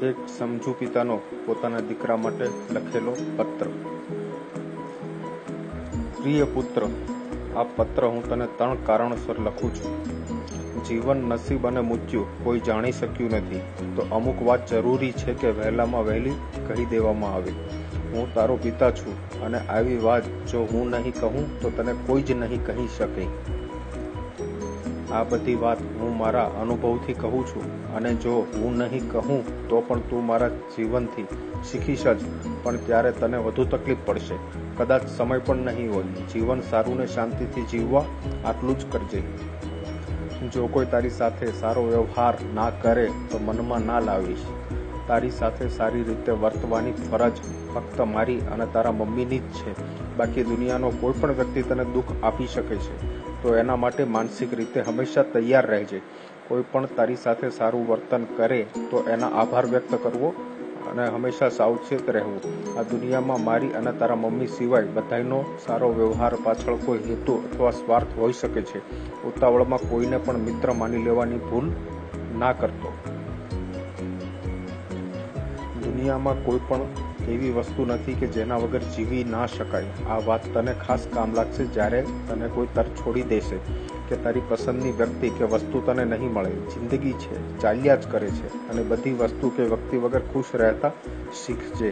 એક સમજુ પિતાનો પોતાના દીકરા માટે લખેલો પત્ર. પ્રિય પુત્ર, આ પત્ર હું તને 3 કારણોસર લખું છું. જીવન, નસીબ અને મૃત્યુ કોઈ જાણી શક્યું નથી, તો અમુક વાત જરૂરી છે કે વહેલામાં વહેલી કહી દેવામાં આવે. હું તારો પિતા છું અને આવી વાત જો હું નહીં કહું તો તને કોઈ જ નહીં કહી શકે. આ બધી વાત હું મારા અનુભવથી કહું છું અને જો હું નહીં કહું તો પણ તું મારા જીવનથી શીખીશ જ, પણ ત્યારે તને વધુ તકલીફ પડશે. કદાચ સમય પણ નહીં હોય. જીવન સારું ને શાંતિથી જીવવા આટલું જ કરજે. જો કોઈ તારી સાથે સારો વ્યવહાર ના કરે તો મનમાં ના લાવીશ. તારી સાથે સારી રીતે વર્તવાની ફરજ ફક્ત મારી અને તારા મમ્મીની જ છે. બાકી દુનિયાનો કોઈ પણ વ્યક્તિ તને દુઃખ આપી શકે છે, તો એના માટે માનસિક રીતે હંમેશા તૈયાર રહેજે. કોઈ પણ તારી સાથે સારું વર્તન કરે તો એના આભાર વ્યક્ત કરવો અને હંમેશા સાવચેત રહેવું. આ દુનિયામાં મારી અને તારા મમ્મી સિવાય બધાનો સારો વ્યવહાર પાછળ કોઈ હેતુ અથવા સ્વાર્થ હોઈ શકે છે. ઉતાવળમાં કોઈને પણ મિત્ર માની લેવાની ભૂલ ના કરતો. દુનિયામાં કોઈ પણ એવી વસ્તુ નથી કે જેના વગર જીવી ના શકાય. આ વાત તને ખાસ કામ લાગશે જ્યારે તને કોઈ તર છોડી દેશે કે તારી પસંદની વ્યક્તિ કે વસ્તુ તને નહીં મળે. જિંદગી છે, ચાલ્યા જ કરે છે અને બધી વસ્તુ કે વ્યક્તિ વગર ખુશ રહેતા શીખજે.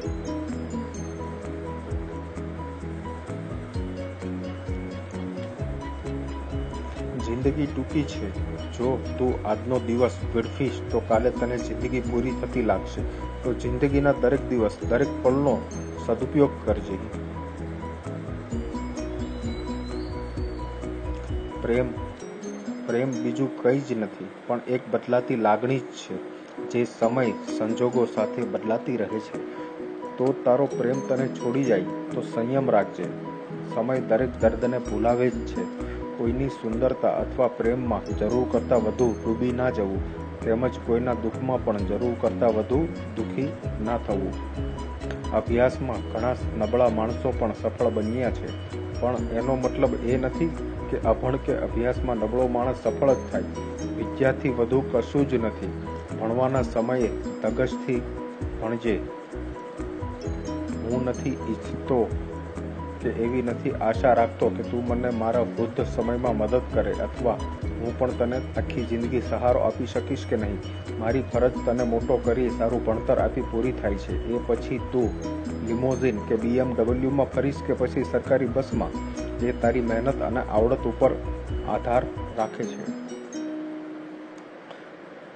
જિંદગી ટૂંકી છે. જો તું આજનો દિવસ વેડફીશ તો કાલે તને જિંદગી પૂરી થતી લાગશે. તો જિંદગીના દરેક દિવસ, દરેક પળનો સદુપયોગ કરજે. પ્રેમ બીજું કંઈ જ નથી પણ એક બદલાતી લાગણી જ છે, જે સમય સંજોગો સાથે બદલાતી રહે છે. તો તારો પ્રેમ તને છોડી જાય તો સંયમ રાખજે. સમય દરેક દર્દને ભૂલાવે જ છે. કોઈની સુંદરતા અથવા પ્રેમમાં જરૂર કરતાં વધુ ડૂબી ના જવું, તેમજ કોઈના દુઃખમાં પણ જરૂર કરતાં વધુ દુઃખી ના થવું. અભ્યાસમાં ઘણા નબળા માણસો પણ સફળ બન્યા છે, પણ એનો મતલબ એ નથી કે અભણ કે અભ્યાસમાં નબળો માણસ સફળ જ થાય. વિદ્યાથી વધુ કશું જ નથી. ભણવાના સમયે ધગશથી ભણજે. હું નથી ઈચ્છતો કે એવી નથી આશા રાખતો કે તું મને મારા વૃદ્ધ સમયમાં મદદ કરે અથવા હું પણ તને આખી જિંદગી સહારો આપી શકીશ કે નહીં. મારી ફરજ તને મોટો કરી સારું ભણતર આપી પૂરી થાય છે. એ પછી તું લિમોઝિન કે BMW ફરીશ કે પછી સરકારી બસમાં, એ તારી મહેનત અને આવડત ઉપર આધાર રાખે છે.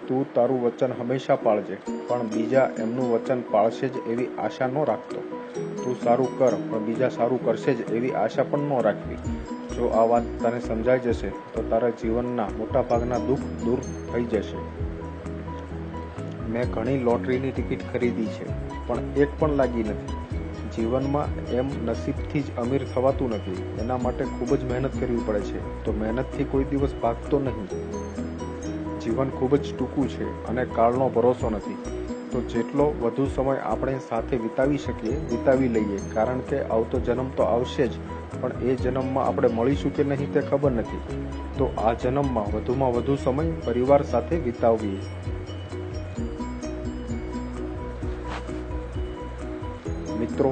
તું તારું વચન હંમેશા પાળજે, પણ બીજા એમનું વચન પાળશે જ એવી આશા ન રાખતો. તું સારું કર પણ બીજા સારું કરશે જ એવી આશા પણ ન રાખવી. જો આ વાત તને સમજાઈ જશે તો તારા જીવનના મોટા ભાગના દુઃખ દૂર થઈ જશે. મેં ઘણી લોટરીની ટિકિટ ખરીદી છે, પણ એક પણ લાગી નથી. જીવનમાં એમ નસીબથી જ અમીર થવાતું નથી. એના માટે ખૂબ જ મહેનત કરવી પડે છે. તો મહેનતથી કોઈ દિવસ ભાગતો નહીં. જીવન ખૂબ જ ટૂંકું છે અને કાળનો ભરોસો નથી. તો જેટલો વધુ સમય આપણે સાથે વિતાવી શકીએ વિતાવી લઈએ, કારણ કે આવતો જન્મ તો આવશે જ, પણ એ જન્મમાં આપણે મળીશું કે નહીં તે ખબર નથી. તો આ જન્મમાં વધુમાં વધુ સમય પરિવાર સાથે વિતાવીએ. મિત્રો,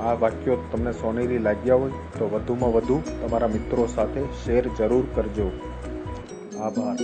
આ વાક્યો તમને સોનેરી લાગ્યા હોય તો વધુમાં વધુ તમારા મિત્રો સાથે શેર જરૂર કરજો. આભાર.